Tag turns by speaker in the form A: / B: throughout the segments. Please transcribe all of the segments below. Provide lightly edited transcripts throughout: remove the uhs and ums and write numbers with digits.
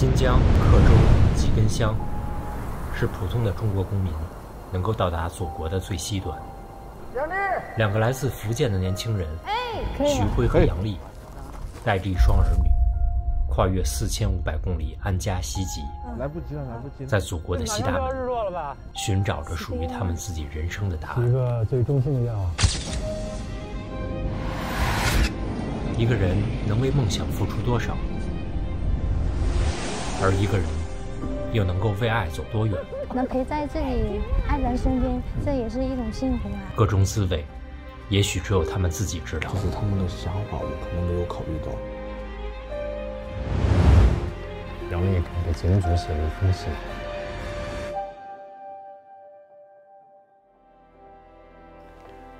A: 新疆、克州、吉根乡是普通的中国公民能够到达祖国的最西端。两个来自福建的年轻人，徐辉和杨丽，带着一双儿女，跨越4500公里安家西极，
B: 来不及了，
A: 在祖国的西大门寻找着属于他们自己人生的答案。
C: 一个最衷心的愿望。
A: 一个人能为梦想付出多少，而一个人又能够为爱走多远？
D: 能陪在自己爱人身边，这也是一种幸福啊。
A: 各种滋味，也许只有他们自己知道。
B: 可是他们的想法，我可能没有考虑到。
C: 杨丽给节目组写了一封信，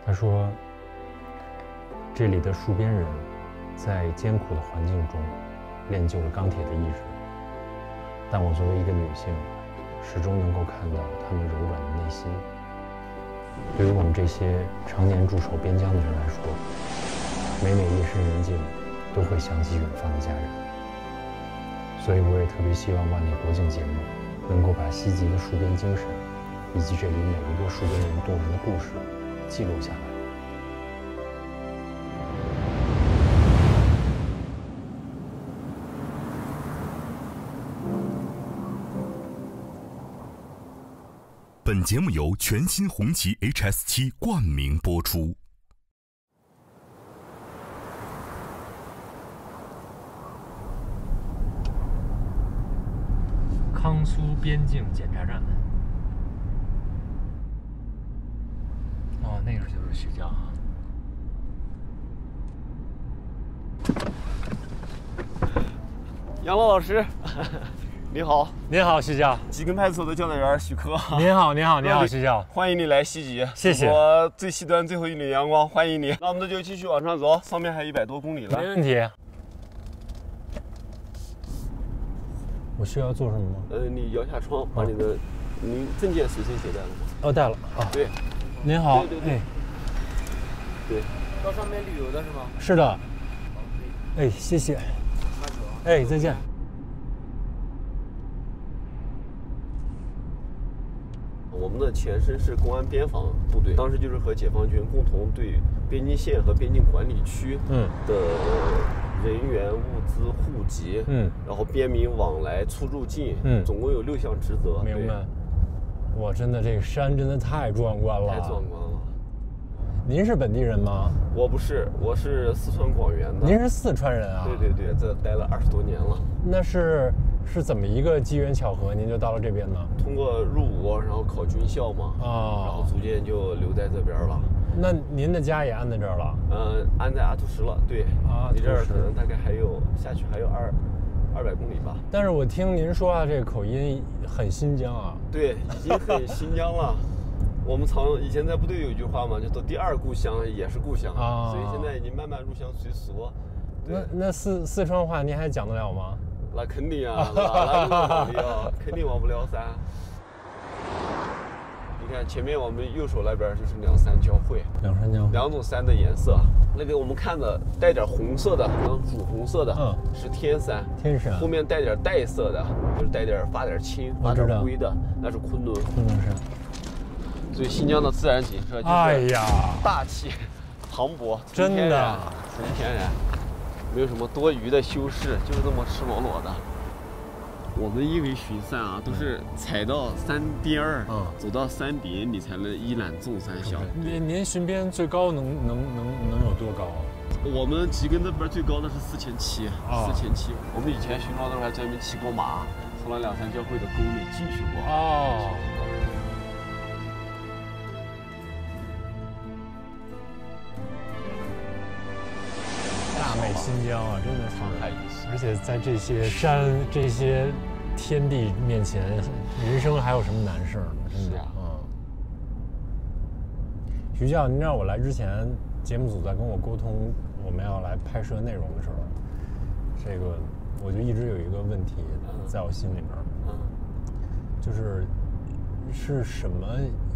C: 他说：“这里的戍边人，在艰苦的环境中，练就了钢铁的意志。但我作为一个女性，始终能够看到她们柔软的内心。对于我们这些常年驻守边疆的人来说，每夜深人静，都会想起远方的家人。所以我也特别希望万里国境节目能够把西极的戍边精神，以及这里每一个戍边人动人的故事记录下来。”
E: 本节目由全新红旗 HS7 冠名播出。
A: 康苏边境检查站。哦，那个就是徐家啊。
F: 杨老师，你好。
C: 您好，徐教。
F: 吉根派出所的教导员许科。
C: 您好，徐教。
F: 欢迎你来西极，
C: 谢谢。
F: 我最西端最后一缕阳光，欢迎你。那我们就继续往上走，上面还有100多公里了。
C: 没问题。我需要做什么吗？
F: 你摇下窗，把你的您证件随身携带了吗？
C: 哦，带了啊。
F: 对。
C: 您好。
F: 对。对。
G: 到上面旅游的是吗？
C: 是的。哎，谢谢。哎，再见。
F: 我们的前身是公安边防部队，当时就是和解放军共同对边境线和边境管理区的人员、物资户籍，然后边民往来出入境，总共有6项职责。
C: 明白。哇，真的这个山真的太壮观了，
F: 太壮观了。
C: 您是本地人吗？
F: 我不是，我是四川广元的。
C: 您是四川人啊？
F: 对，这待了20多年了。
C: 那是怎么一个机缘巧合，您就到了这边呢？
F: 通过入伍，然后考军校嘛，然后逐渐就留在这边了。
C: 那您的家也安在这儿了？
F: 安在阿图什了。对，离这儿可能大概还有下去还有200公里吧。
C: 但是我听您说话这个口音很新疆啊。
F: 对，已经很新疆了。我们以前在部队有一句话嘛，叫做第2故乡也是故乡啊，所以现在已经慢慢入乡随俗。
C: 那四川话您还讲得了吗？
F: 那肯定啊，那好的呀，肯定忘不了噻。你看前面我们右手那边就是两山交汇，2种山的颜色，那个我们看的带点红色的，主红色的，是天山，后面带点带色的，就是发点青、发点灰的，那是昆仑山。所以新疆的自然景色就是大气、磅礴，
C: 真的
F: 纯天然，没有什么多余的修饰，就是这么赤裸裸的。我们因为巡山啊，都是踩到山巅儿，走到山顶，你才能一览众山小。
C: 您巡边最高能有多高？
F: 我们吉根这边最高的是4700，4700。我们以前巡逻的时候还专门骑过马，从那两山交汇的沟里进去过。
C: 大美新疆啊，真的是，而且在这些山、这些天地面前，人生还有什么难事呢？真的徐教，您让我来之前，节目组在跟我沟通我们要来拍摄内容的时候，这个我就一直有一个问题在我心里面，是什么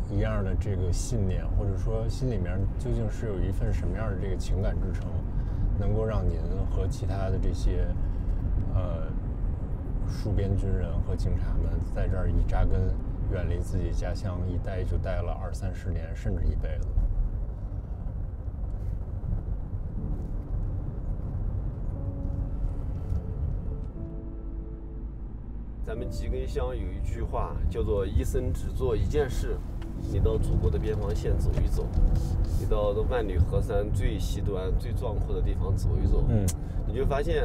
C: 一样的这个信念，或者说心里面究竟是有一份什么样的这个情感支撑，能够让您和其他的这些戍边军人和警察们在这儿一扎根，远离自己家乡，一待就待了20-30年，甚至一辈子。
F: 咱们吉根乡有一句话叫做“一生只做一件事”。你到祖国的边防线走一走，你到万里河山最西端、最壮阔的地方走一走，你就发现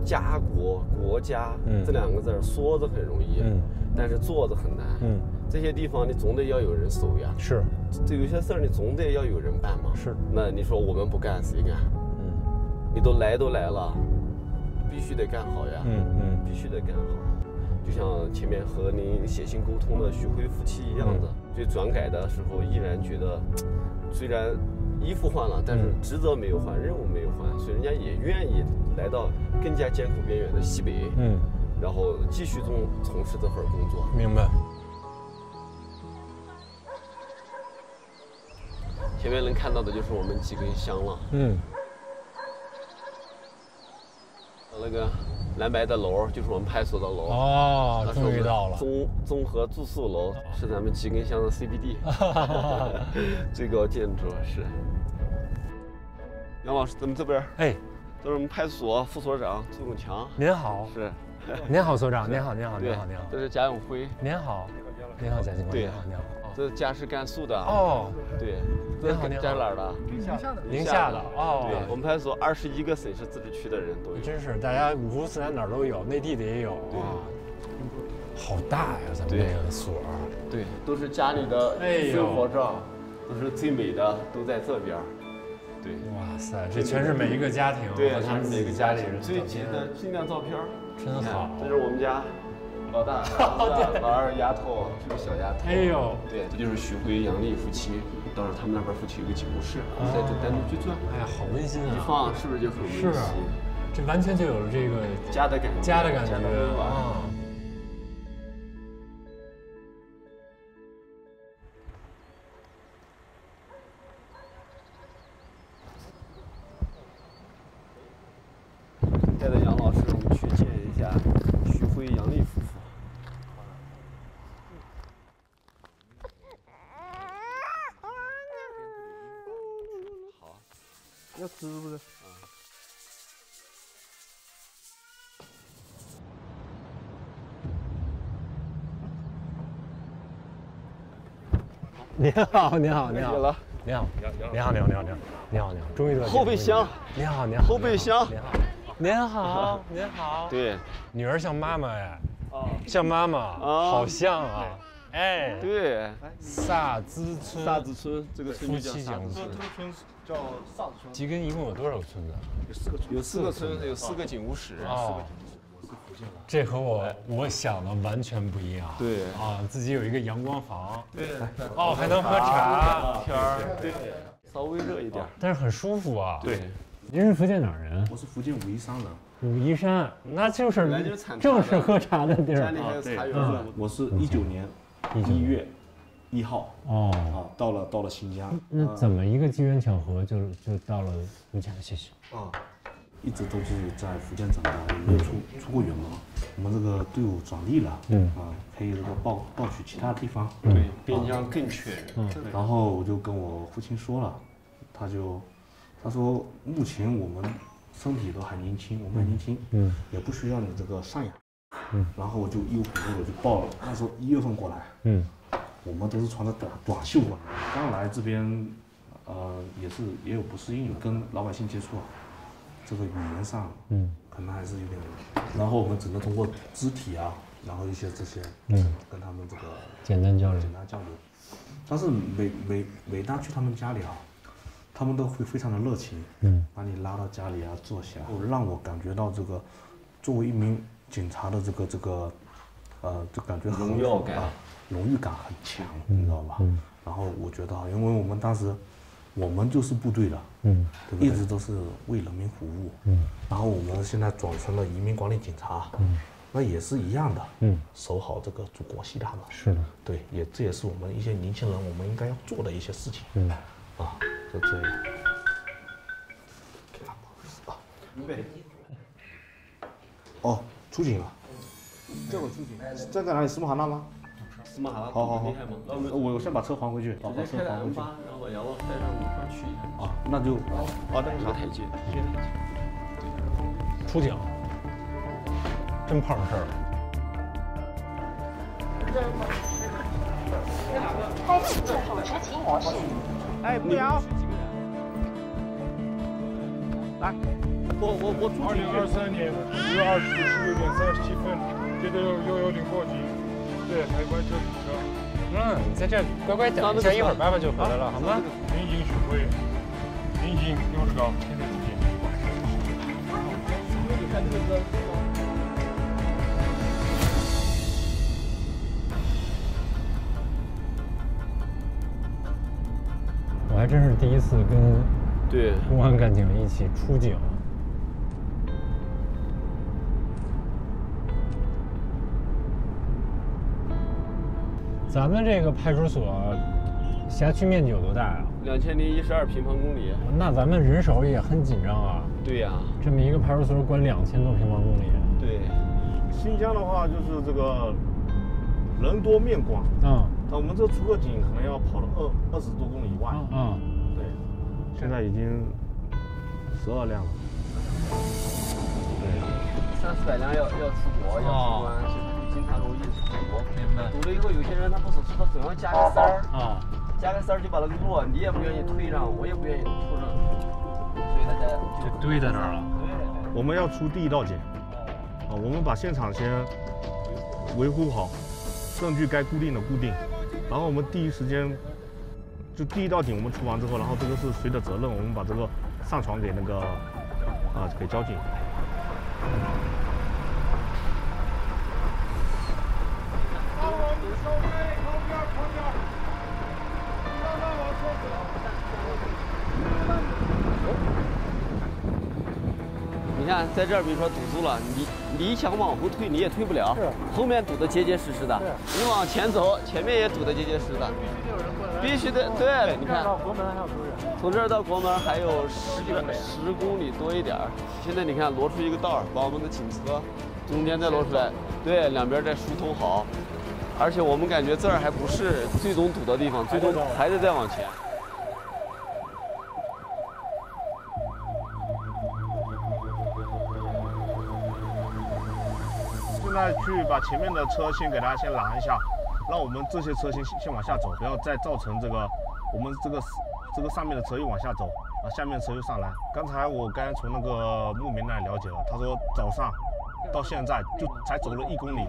F: 家国、国家这两个字说着很容易，但是做着很难。这些地方你总得要有人守呀。
C: 是，
F: 这有些事儿你总得要有人办嘛。
C: 是。
F: 那你说我们不干谁干？你都来了，必须得干好呀。必须得干好。就像前面和您写信沟通的徐辉夫妻一样的，对转改的时候依然觉得，虽然衣服换了，但是职责没有换，任务没有换，所以人家也愿意来到更加艰苦边缘的西北，然后继续从事这份工作。
C: 明白。
F: 前面能看到的就是我们吉根乡了。那个蓝白的楼就是我们派出所的楼
C: 哦，终于到了。
F: 综合住宿楼是咱们吉根乡的 CBD 最高建筑是。杨老师，咱们这边
C: 哎，
F: 这是我们派出所副所长朱永强。
C: 您好。
F: 是。
C: 您好，所长。您好。
F: 这是贾永辉。
C: 您好，贾警官。
F: 对，
C: 您好。
F: 这是家是甘肃的。
C: 哦。
F: 对。
C: 您好。
F: 家是哪儿的？
C: 宁夏的。哦。
F: 对，我们派出所21个省市自治区的人都有。
C: 真是，大家五湖四海哪儿都有，内地的也有。
F: 对。
C: 好大呀，咱们这个所。
F: 对，都是家里的生活照，都是最美的，都在这边。对。
C: 哇塞，这全是每一个家庭和他们每个家里人
F: 最近的纪念照片。
C: 真好。
F: 这是我们家。老大、老二丫头，这个小丫头。
C: 哎呦，
F: 对，这就是徐辉、杨丽夫妻。到时候他们那边夫妻有个警务室，在这单独去转。
C: 哎呀，好温馨啊！
F: 一放是不是就很温馨？
C: 是，这完全就有了这个
F: 家的感觉。
C: 家的感觉
F: 啊！带着杨老师，我们去见一下徐辉、杨丽夫妇。好，
B: 要吃是不是？
C: 您好，您好，终于
F: 后备箱。
C: 您好，
F: 后备箱。
C: 您好。
F: 对，
C: 女儿像妈妈哎，像妈妈，好像啊，哎，
F: 对，
C: 萨兹村，
F: 这个村就叫萨兹村。
B: 这个村叫萨兹村。
C: 吉根一共有多少个村子？
F: 有4个村，有4个警务室。
C: 哦，这和我想的完全不一样。
F: 对
C: 啊，自己有一个阳光房。
F: 对。
C: 哦，还能喝茶、
F: 天儿。对，稍微热一点，
C: 但是很舒服啊。
F: 对。
C: 您是福建哪儿人？
B: 我是福建武夷山人。
C: 武夷山，那就是正是喝茶的地儿。
F: 家里还有茶园。
B: 我是19年1月1号到了新疆。
C: 那怎么一个机缘巧合就到了福建？谢谢。
B: 一直都是在福建长大，也没有出过远门。我们这个队伍转隶了，可以这个报取其他地方。
F: 对，边疆更缺人。
B: 然后我就跟我父亲说了，他说目前我们身体都还年轻，我们还年轻，也不需要你这个赡养。然后我就义无反顾的就报了。那时候1月份过来，我们都是穿着短袖过来。刚来这边，也有不适应，跟老百姓接触，这个语言上，可能还是有点。然后我们只能通过肢体啊，然后一些这些，跟他们这个
C: 简单交流。
B: 但是每当去他们家里啊，他们都会非常的热情，把你拉到家里啊坐下，让我感觉到这个作为一名警察的这个就感觉
F: 荣耀感，
B: 荣誉感很强，你知道吧？然后我觉得，因为我们当时我们就是部队的，一直都是为人民服务，然后我们现在转成了移民管理警察，那也是一样的，守好这个祖国西大门。
C: 是的，
B: 对，这也是我们一些年轻人我们应该要做的一些事情。就这样。不好意思啊。哦，出警了。这个出去。这在哪里？斯莫哈纳吗？
F: 斯莫哈纳。
B: 好。
F: 厉害吗？
B: 我先把车还回去，把车还回去。
F: 然后把杨老带上一块去一下。
B: 啊，那就那个啥
F: 台阶。
C: 出警，真碰上事儿了。
H: 开启正副执勤模式。
G: 哎，不摇。来，我出警。
I: 2023年10月20日16点37分，接着又有点过急，对，台关车堵车。
C: 你在这乖乖等一下，一会儿爸爸就回来了，好吗？
I: 民警巡回，民警60高，现在执勤。
C: 我还真是第一次跟公安干警一起出警。咱们这个派出所辖区面积有多大呀
F: ？2012平方公里。
C: 那咱们人手也很紧张啊。
F: 对呀，
C: 这么一个派出所管2000多平方公里。
F: 对，
B: 新疆的话就是这个人多面广。我们这出个警可能要跑了20多公里以外。对，现在已经12辆了。
F: 对，300-400辆要出国，要出关，现在就经常容易出国。明白。堵了以后，有些人他不守时，他总要加个塞儿加个塞儿就把那个路，你也不愿意退让，我也不愿意出让，所以大家
C: 就堆在那儿了。
F: 对。
B: 我们要出第一道检。我们把现场先维护好，证据该固定的固定。然后我们第一时间，就第一道警我们出完之后，然后这个是谁的责任，我们把这个上传给那个给交警。
F: 你看，在这儿，比如说堵住了，你想往后退，你也退不了，后面堵得结结实实的。你往前走，前面也堵得结结实的。必须得对，你看，从这儿到国门还有10公里多一点。现在你看，挪出一个道儿，把我们的警车中间再挪出来，对，两边再疏通好。而且我们感觉这儿还不是最终堵的地方，最终还得再往前。
B: 现在去把前面的车先给它先拦一下，让我们这些车先往下走，不要再造成这个我们这个上面的车又往下走，下面的车又上来。刚才我从那个牧民那里了解了，他说早上到现在就才走了1公里。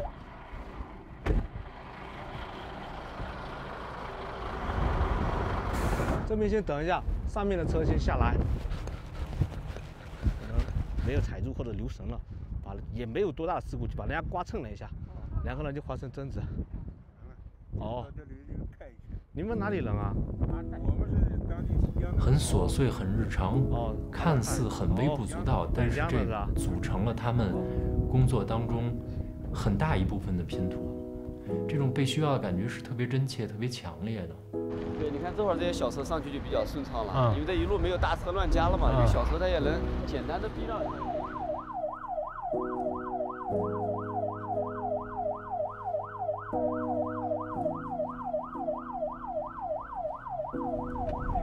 B: 这边先等一下，上面的车先下来，可能没有踩住或者留神了。也没有多大的事故，就把人家刮蹭了一下，两个人就发生争执。你们哪里人啊？
A: 很琐碎，很日常，看似很微不足道，但是这组成了他们工作当中很大一部分的拼图。这种被需要的感觉是特别真切、特别强烈的。
F: 对，你看这会儿这些小车上去就比较顺畅了，因为这一路没有大车乱加了嘛，这个小车它也能简单的避让一下。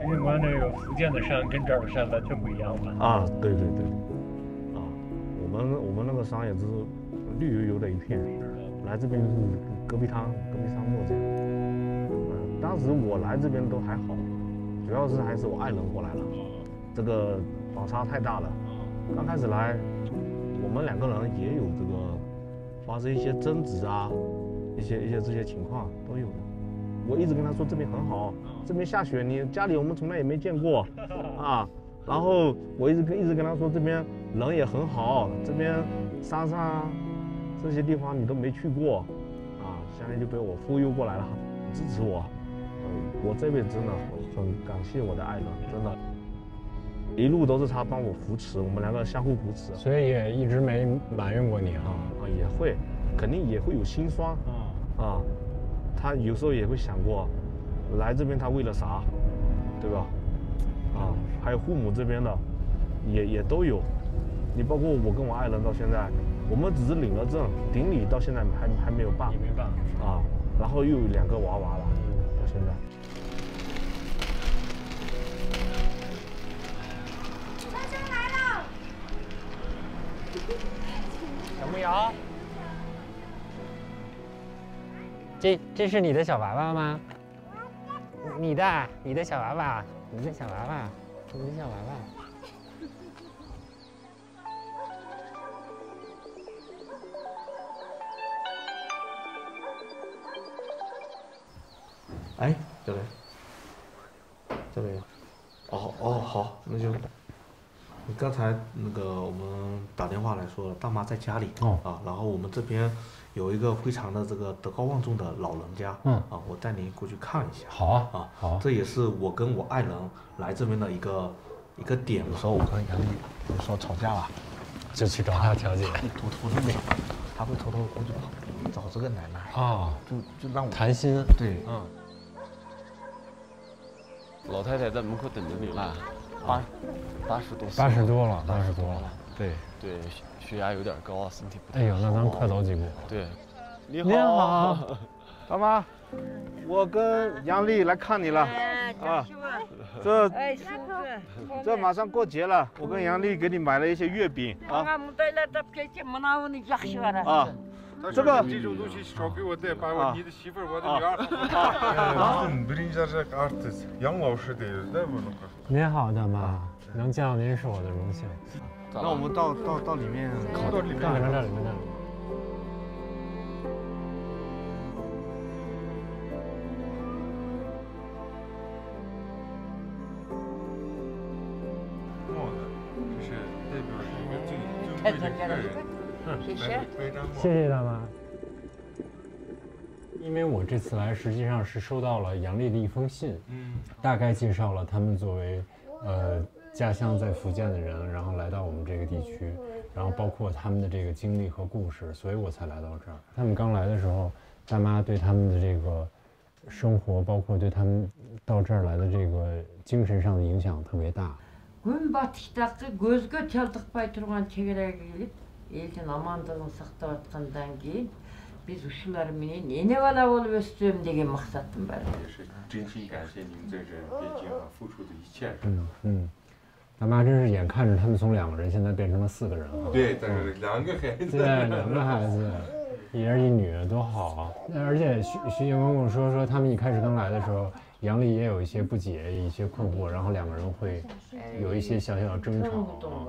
I: 云关那个福建的山跟这儿的山完全不一样吧？
B: 对，我们那个山也是绿油油的一片，来这边是戈壁沙漠这样。当时我来这边都还好，主要是还是我爱人过来了，这个反差太大了。刚开始来，我们2个人也有这个发生一些争执啊，一些这些情况都有的。我一直跟他说这边很好，这边下雪你家里我们从来也没见过啊。然后我一直跟他说这边人也很好，这边山上这些地方你都没去过啊，现在就被我忽悠过来了，支持我。我这边真的很感谢我的爱人，真的，一路都是他帮我扶持，我们2个相互扶持，
C: 所以也一直没埋怨过你啊。
B: 也会，肯定也会有心酸他有时候也会想过，来这边他为了啥，对吧？还有父母这边的，也都有。你包括我跟我爱人到现在，我们只是领了证，典礼到现在还没有办，
C: 也没办
B: 啊，然后又有2个娃娃了，到现在。
J: 大家来了，
C: 小木瑶，这是你的小娃娃吗？你的小娃娃，你的小娃娃，你的小娃娃。
B: 哎，这里，哦，好，那就，你刚才那个我们打电话来说了，大妈在家里然后我们这边有一个非常的这个德高望重的老人家，我带您过去看一下。
C: 好啊，好，
B: 这也是我跟我爱人来这边的一个点。有时候我跟杨丽有时候吵架了，
C: 就去找他调解。
B: 偷偷的，他会偷偷过去找这个奶奶就让我
C: 谈心。
B: 对，
F: 老太太在门口等着你了
C: ，80多了。对，
F: 血压有点高，身体不太好。
C: 哎呦，那咱快走几步。
F: 对，
C: 你好，
B: 大妈，我跟杨丽来看你了啊。这马上过节了，我跟杨丽给你买了一些月饼啊。这个
I: 这种东西少给我带，把你的媳妇儿，我的女儿。杨老师的那么
C: 您好，大妈，能见到您是我的荣幸。
B: 那我们到里面，
I: 到里面，
C: 这里。
I: 这是代表是一个尊贵的客人。
C: 谢谢大妈。因为我这次来实际上是收到了杨丽的一封信，大概介绍了他们作为家乡在福建的人，然后来到我们这个地区，然后包括他们的这个经历和故事，所以我才来到这儿。他们刚来的时候，大妈对他们的这个生活，包括对他们到这儿来的这个精神上的影响特别大。
K: елдің амандығын сақтап жатқандан кейін біз ушуларменен ене бала болып өсем деген мақсатым бар.
I: 真心感谢您在这边境上付出的一切。
C: 大妈真是眼看着他们从2个人现在变成了4个人了。
I: 对，但是2个孩子。
C: 对，2个孩子，一儿一女，多好啊！而且徐警官跟我说他们一开始刚来的时候，杨丽也有一些不解，一些困惑，然后2个人会有一些小小的争吵。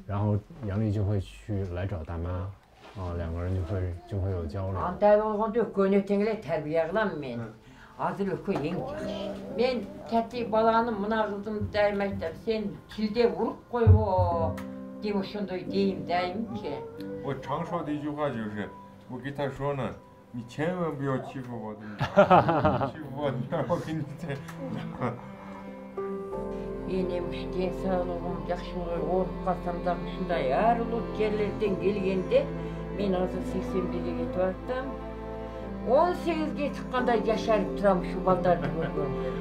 C: 然后杨丽就会去来找大妈，2个人就会有交流。
K: Андай болгондо өккөнө теңеле тарбия кылам мен. Азыр өккө эң жакшы. Мен тәти баланы мына кызым дайым айтам, сен тилде уруп койбо деп ошондой дейм дайымчы.
I: 我常说的一句话就是，我给他说呢，你千万不要欺负我的女儿，欺负我女儿，我给你再。
K: Енем денсаулығым жақсы ауырып қалсам да ушундай арылуу жерлерден келгенде мен азыр 81ге кетип аттым. 18ге чыкканда жашарып турам ушу балдарды көргөндө.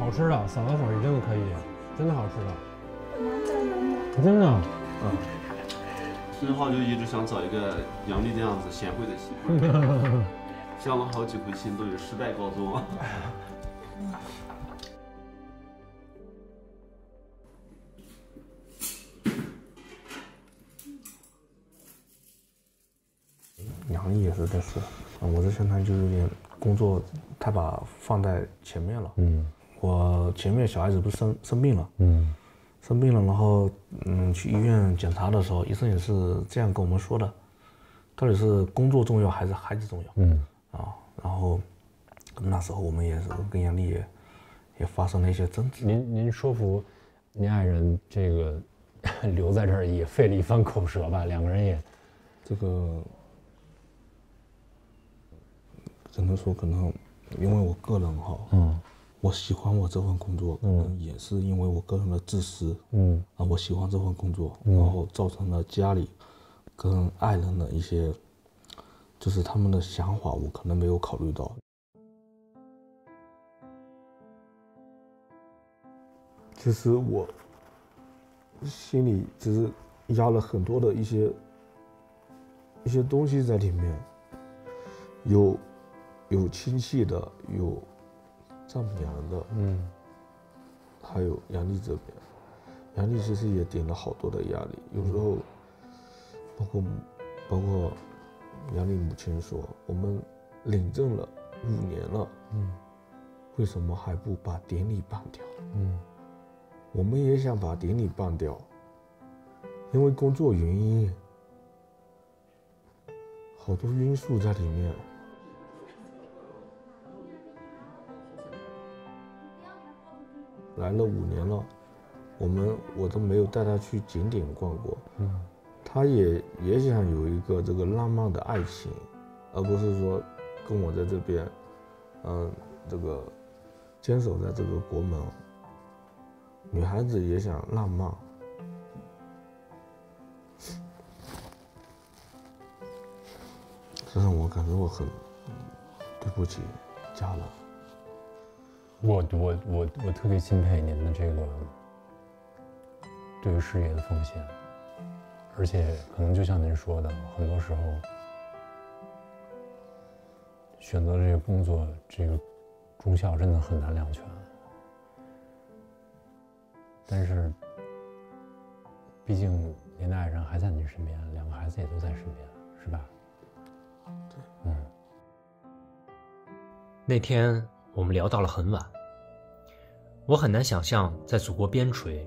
C: 好吃的，扫到手艺真的可以，真的好吃的。真的，
F: 孙浩就一直想找一个杨丽这样子贤惠的媳妇，相了好几回亲都有失败告终。
B: 杨丽也是在说，我这现在就有点工作太把放在前面了。我前面小孩子不是生病了，生病了，然后去医院检查的时候，医生也是这样跟我们说的，到底是工作重要还是孩子重要？然后那时候我们也是跟杨丽也发生了一些争执。
C: 您说服您爱人这个留在这儿也费了一番口舌吧？2个人也
B: 这个只能说可能因为我个人哈，我喜欢我这份工作，可能也是因为我个人的自私，我喜欢这份工作，然后造成了家里跟爱人的一些就是他们的想法我可能没有考虑到。其实我心里只是压了很多的一些东西在里面，有亲戚的，有丈母娘的，还有杨丽这边。杨丽其实也顶了好多的压力，有时候包括杨丽母亲说，我们领证了5年了，为什么还不把典礼办掉？我们也想把典礼办掉，因为工作原因，好多因素在里面。来了5年了，我都没有带他去景点逛过。他也想有一个这个浪漫的爱情，而不是说跟我在这边，这个坚守在这个国门。女孩子也想浪漫，这让我感觉我很对不起家人。
C: 我特别钦佩您的这个对于事业的奉献，而且可能就像您说的，很多时候选择这个工作，这个忠孝真的很难两全。但是，毕竟您的爱人还在您身边，2个孩子也都在身边，是吧？
B: 对，
A: 那天我们聊到了很晚，我很难想象在祖国边陲，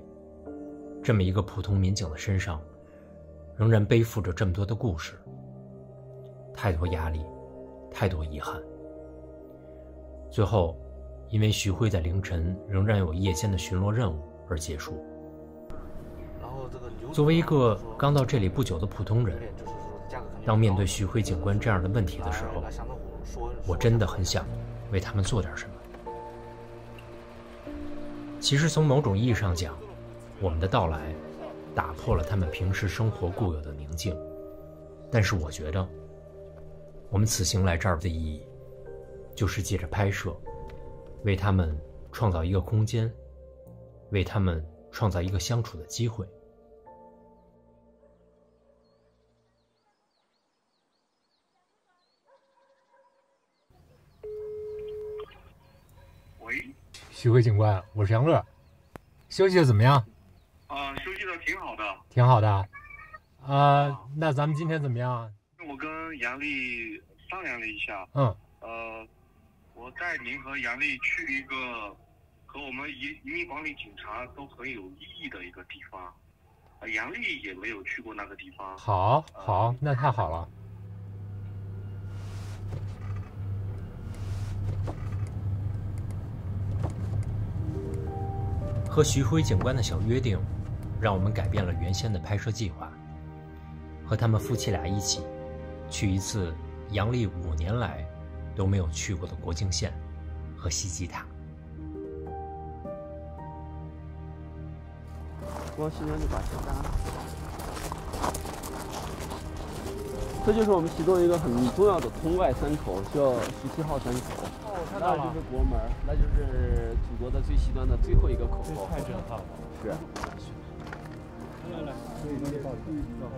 A: 这么一个普通民警的身上，仍然背负着这么多的故事，太多压力，太多遗憾。最后，因为徐辉在凌晨仍然有夜间的巡逻任务而结束。作为一个刚到这里不久的普通人，当面对徐辉警官这样的问题的时候，我真的很想为他们做点什么。其实从某种意义上讲，我们的到来打破了他们平时生活固有的宁静，但是我觉得我们此行来这儿的意义，就是借着拍摄为他们创造一个空间，为他们创造一个相处的机会。
L: 喂，
C: 徐辉警官，我是杨乐，休息的怎么样？
L: 休息的挺好的。
C: 挺好的。那咱们今天怎么样？
L: 我跟杨丽商量了一下。我带您和杨丽去一个和我们移民管理警察都很有意义的一个地方。杨丽也没有去过那个地方。
C: 好，那太好了。
A: 和徐辉警官的小约定，让我们改变了原先的拍摄计划，和他们夫妻俩一起去一次杨丽5年来都没有去过的国境线和西基塔。
F: 我现在就把车扎。这就是我们其中一个很重要的通外山口，叫17号山口。看到了，就是国门，那就是祖国的最西端的最后一个口号。太震撼了。是。来，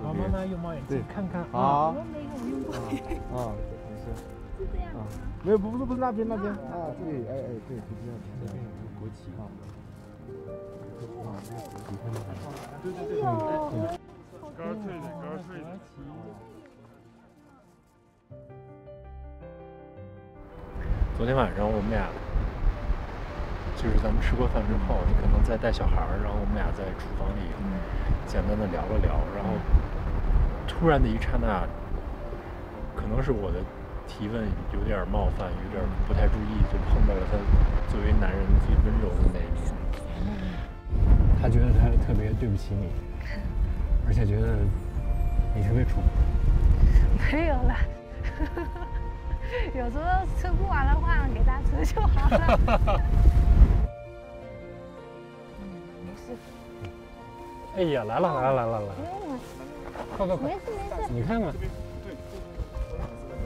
F: 好，慢慢用望远镜看看啊。我没有用过。没事。是这样。没有，不是那边啊，对，对，就这样。这边有国旗啊。对。杆儿退的。
C: 昨天晚上我们俩就是咱们吃过饭之后，你可能在带小孩，然后我们俩在厨房里简单的聊了聊，然后突然的一刹那，可能是我的提问有点冒犯，有点不太注意，就碰到了他作为男人最温柔的那一面。他觉得他特别对不起你，而且觉得你特别蠢。
D: 没有了。有时候吃不完的话，给他吃就好了。没事。
C: 哎呀，来了！快！
D: 没事。
C: 你看看。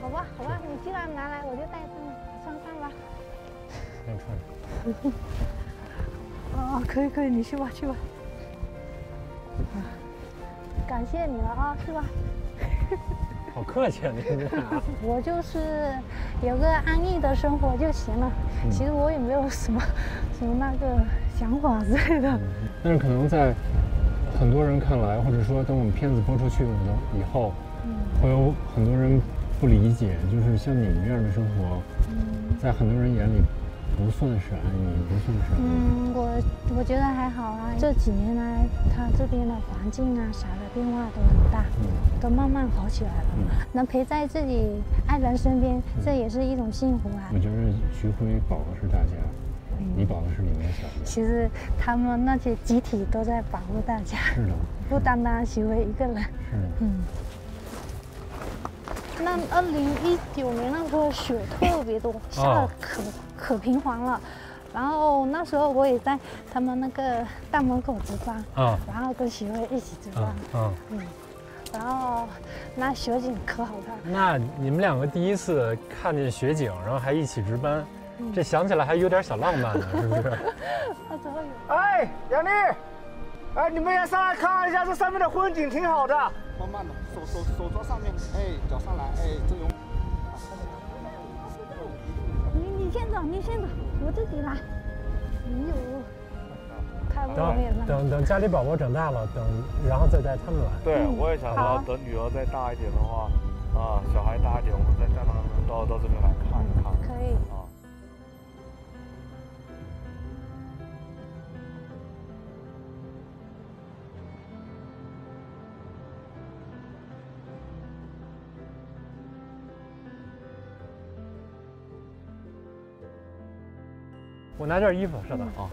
D: 好好吧，你既然拿来，我就带上吧。
C: 让穿。
D: 哦，可以，你去吧。感谢你了啊，去吧。
C: 好客气啊，你这。
D: 我就是有个安逸的生活就行了。其实我也没有什么那个想法之类的。
C: 但是可能在很多人看来，或者说等我们片子播出去以后，会有很多人不理解，就是像你们这样的生活，在很多人眼里不算是安逸，不算是。
D: 我觉得还好啊。这几年来，他这边的环境啊啥的变化都很大，都慢慢好起来了。能陪在自己爱人身边，这也是一种幸福啊。
C: 我觉得徐辉保的是大家，你保的是里面小的。
D: 其实他们那些集体都在保护大家，
C: 是的，
D: 不单单徐辉一个人。
C: 是的，
D: 那2019年那时候雪特别多，下的可频繁了。然后那时候我也在他们那个大门口值班，然后跟徐辉一起值班，然后那雪景可好看。
C: 那你们两个第一次看见雪景，然后还一起值班，这想起来还有点小浪漫呢，是不是？
G: 哎，杨丽，哎，你们也上来看一下，这上面的风景挺好的。
B: 慢慢的，手抓上面，哎，脚上来，哎，这种。
D: 你先走，我自己来。太不容易了。
C: 等家里宝宝长大了，然后再带他们来。
I: 对，我也想说，等女儿再大一点的话，小孩大一点，我们再带他们到这边来看一看。
D: 可以。
C: 我拿件衣服，稍等啊。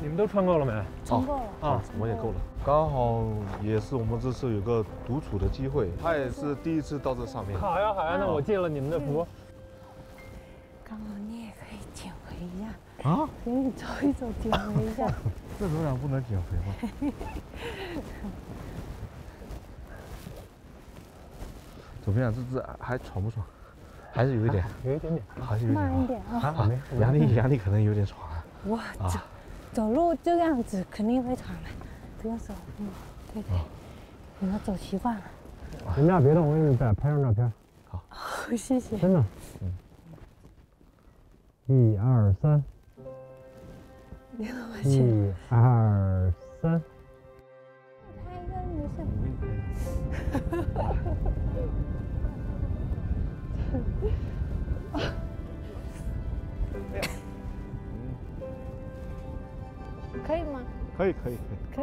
C: 你们都穿够了没？
D: 穿够了
B: 啊，我也够了。刚好也是我们这次有个独处的机会，他也是第一次到这上面。
C: 好呀，那我借了你们的福。
D: 刚好你也可以减肥一下
B: 啊，
D: 给你走一走，减肥一下。
B: 这种人不能减肥吗？怎么样？这还喘不喘？还是有一点，
C: 有一点点，
B: 还是有点。
D: 慢一点啊！
B: 杨丽可能有点喘。
D: 哇，走路这样子肯定会喘的，不用走。对，你们走习惯了。
C: 你们俩别动，我给你们拍张照片。
B: 好，
D: 谢谢。
C: 真的。1、2、3。
D: 1、2、
C: 3。
D: 拍一个没事。可以吗？
B: 可以。
D: 可以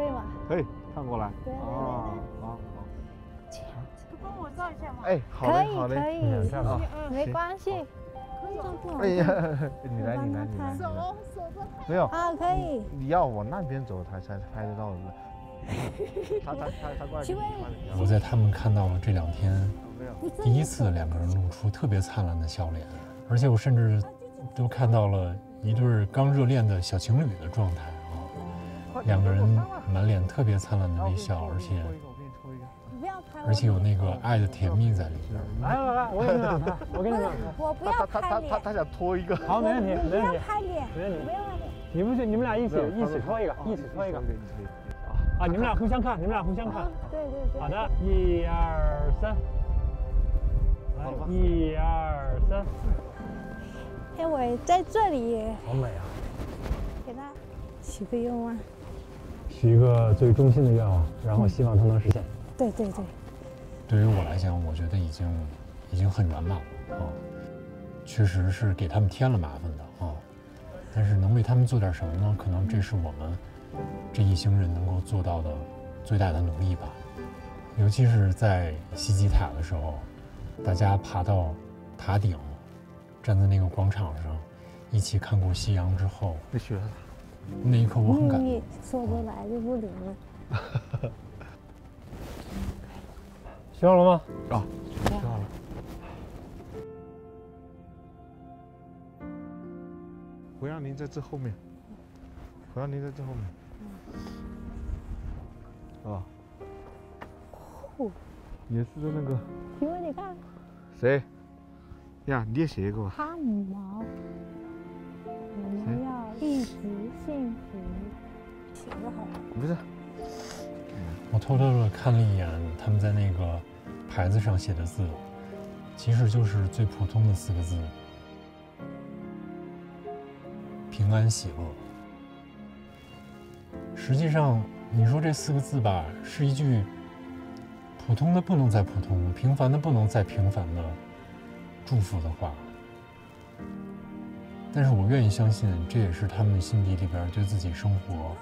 D: 吧？
B: 可以，看过来。
D: 对。
B: 好。
J: 帮我照一下嘛。
B: 哎，好嘞。
D: 可以，没关系。
B: 哎呀，你来。
J: 手
B: 没有
D: 啊，可以。
B: 你要往那边走，才拍得到的。他过来。
C: 我在他们看到了这2天第一次2个人露出特别灿烂的笑脸，而且我甚至都看到了一对刚热恋的小情侣的状态啊，2个人满脸特别灿烂的微笑，而且有那个爱的甜蜜在里边。来，我给你们拍，我
D: 不要拍脸。
B: 他想拖一个。
C: 好，没问题。
D: 不要拍脸，
C: 没问题。
D: 不要拍脸。
C: 你们俩一起拖一个，啊，你们俩互相看，
D: 对。
C: 好的，1、2、3。1、2、3。
D: 哎，我在这里。
C: 好美啊！
D: 给他许个愿望。
C: 许一个最衷心的愿望，然后希望它能实现。
D: 对。
C: 对于我来讲，我觉得已经很圆满了啊。确实是给他们添了麻烦的啊，但是能为他们做点什么呢？可能这是我们这一行人能够做到的最大的努力吧。尤其是在西吉塔的时候，大家爬到塔顶，站在那个广场上，一起看过夕阳之后，那一刻我很感动。
D: 说出来就不灵了。
C: 学好了吗？
B: 学好了。回让您在这后面。啊。也是那个。
D: 请问你看。
B: 谁？呀，你也写一个吧。
D: 汉毛，我们要一直幸福，写就好了。
B: 不是。
C: 我偷偷的看了一眼他们在那个牌子上写的字，其实就是最普通的4个字：平安喜乐。实际上，你说这4个字吧，是一句普通的不能再普通，平凡的不能再平凡的祝福的话。但是我愿意相信，这也是他们心底里边对自己生活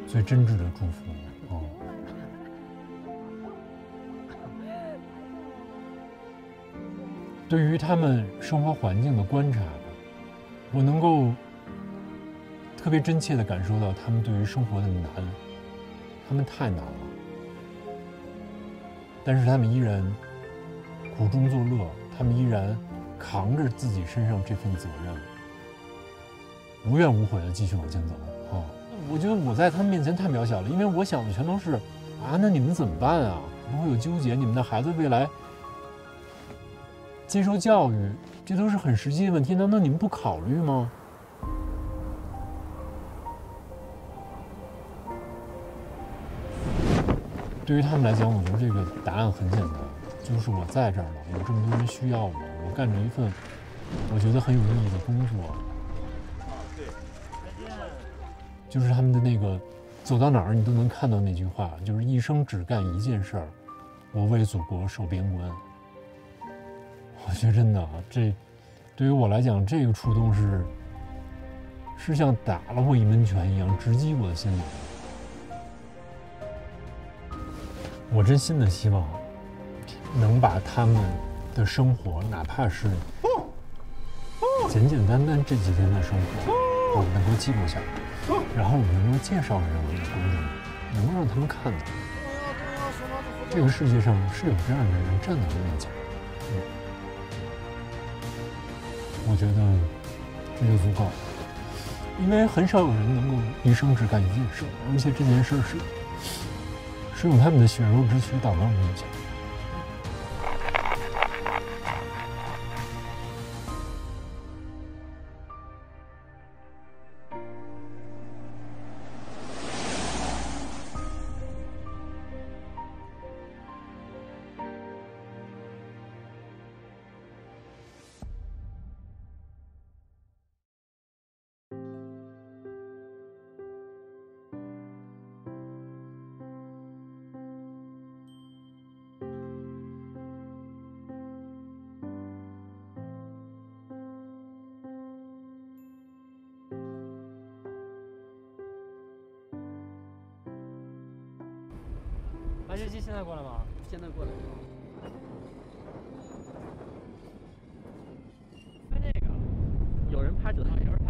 C: 最真挚的祝福。对于他们生活环境的观察，我能够特别真切地感受到他们对于生活的难，他们太难了，但是他们依然苦中作乐，他们依然扛着自己身上这份责任，无怨无悔地继续往前走。我觉得我在他们面前太渺小了，因为我想的全都是啊，那你们怎么办啊？不会有纠结，你们的孩子未来接受教育，这都是很实际的问题，难道你们不考虑吗？对于他们来讲，我觉得这个答案很简单，就是我在这儿了，有这么多人需要我干着一份我觉得很有意义的工作。就是他们的那个走到哪儿你都能看到那句话，就是一生只干一件事儿，我为祖国守边关。我觉得真的，这对于我来讲，这个触动是像打了我一门拳一样，直击我的心里。我真心的希望能把他们的生活，哪怕是简简单单这几天的生活，我能够记录下来，然后我能够介绍给我的观众，能够让他们看到，这个世界上是有这样的人站在我面前。我觉得这就足够了，因为很少有人能够一生只干一件事，而且这件事是用他们的血肉之躯打到我面前。
A: 白学机现在过来吗？现在过来。那个有人拍纸上，有人拍。